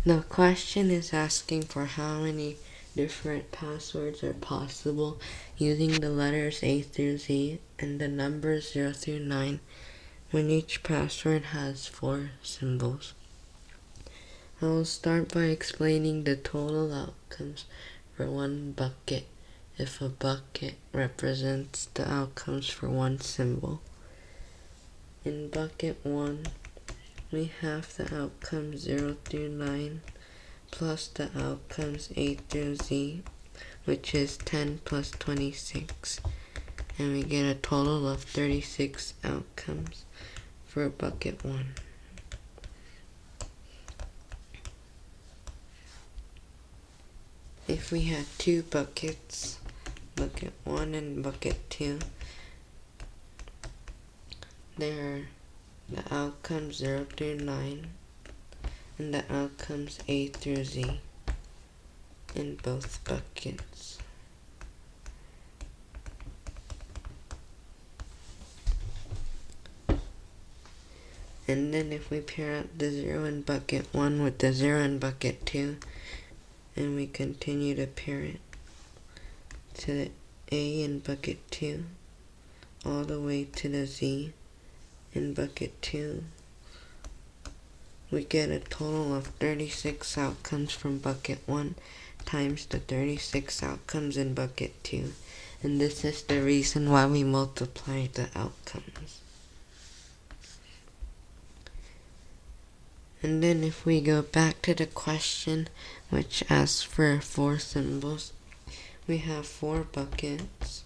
The question is asking for how many different passwords are possible using the letters A through Z and the numbers 0 through 9 when each password has 4 symbols. I will start by explaining the total outcomes for one bucket if a bucket represents the outcomes for one symbol. In bucket 1, we have the outcomes 0 through 9 plus the outcomes A through Z, which is 10 plus 26, and we get a total of 36 outcomes for bucket 1. If we had two buckets, bucket 1 and bucket 2, there are the outcomes 0 through 9 and the outcomes A through Z in both buckets. And then if we pair up the 0 in bucket 1 with the 0 in bucket 2, and we continue to pair it to the A in bucket 2 all the way to the Z in bucket 2, we get a total of 36 outcomes from bucket 1 times the 36 outcomes in bucket 2. And this is the reason why we multiply the outcomes. And then if we go back to the question, which asks for 4 symbols, we have 4 buckets.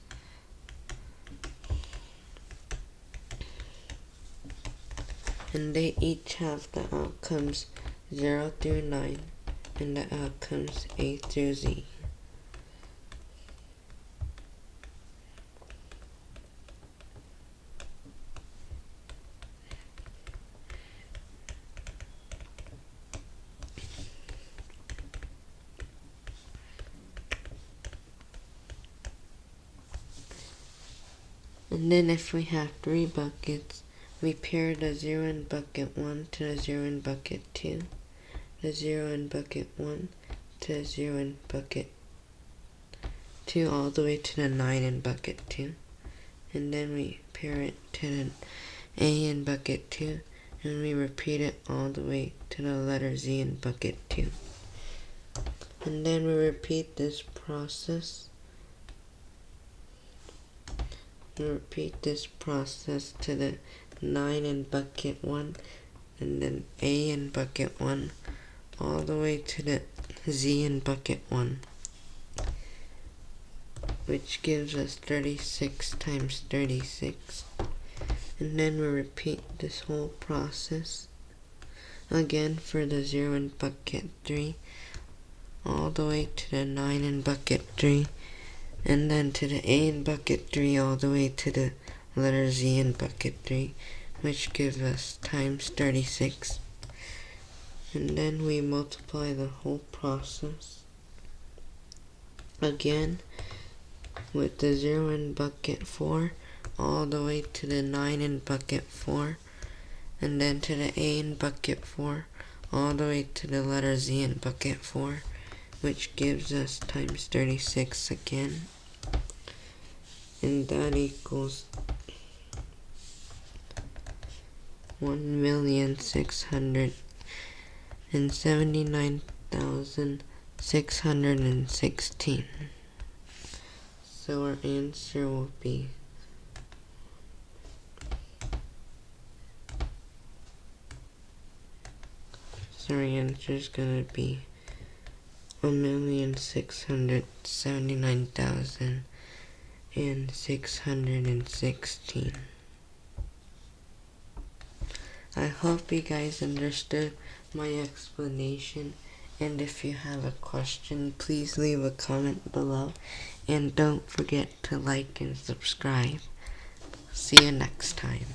And they each have the outcomes 0 through 9 and the outcomes A through Z. And then if we have 3 buckets, we pair the 0 in bucket 1 to the 0 in bucket 2, the 0 in bucket 1 to the 0 in bucket 2, all the way to the 9 in bucket 2. And then we pair it to the A in bucket 2, and we repeat it all the way to the letter Z in bucket 2. And then we repeat this process. We repeat this process to the 9 in bucket 1 and then A in bucket 1 all the way to the Z in bucket 1, which gives us 36 times 36. And then we repeat this whole process again for the 0 in bucket 3 all the way to the 9 in bucket 3, and then to the A in bucket 3 all the way to the letter Z in bucket 3, which gives us times 36. And then we multiply the whole process again with the 0 in bucket 4 all the way to the 9 in bucket 4, and then to the A in bucket 4 all the way to the letter Z in bucket 4, which gives us times 36 again. And that equals 1,679,616. So our answer will be answer is gonna be 1,679,616. I hope you guys understood my explanation, and if you have a question, please leave a comment below, and don't forget to like and subscribe. See you next time.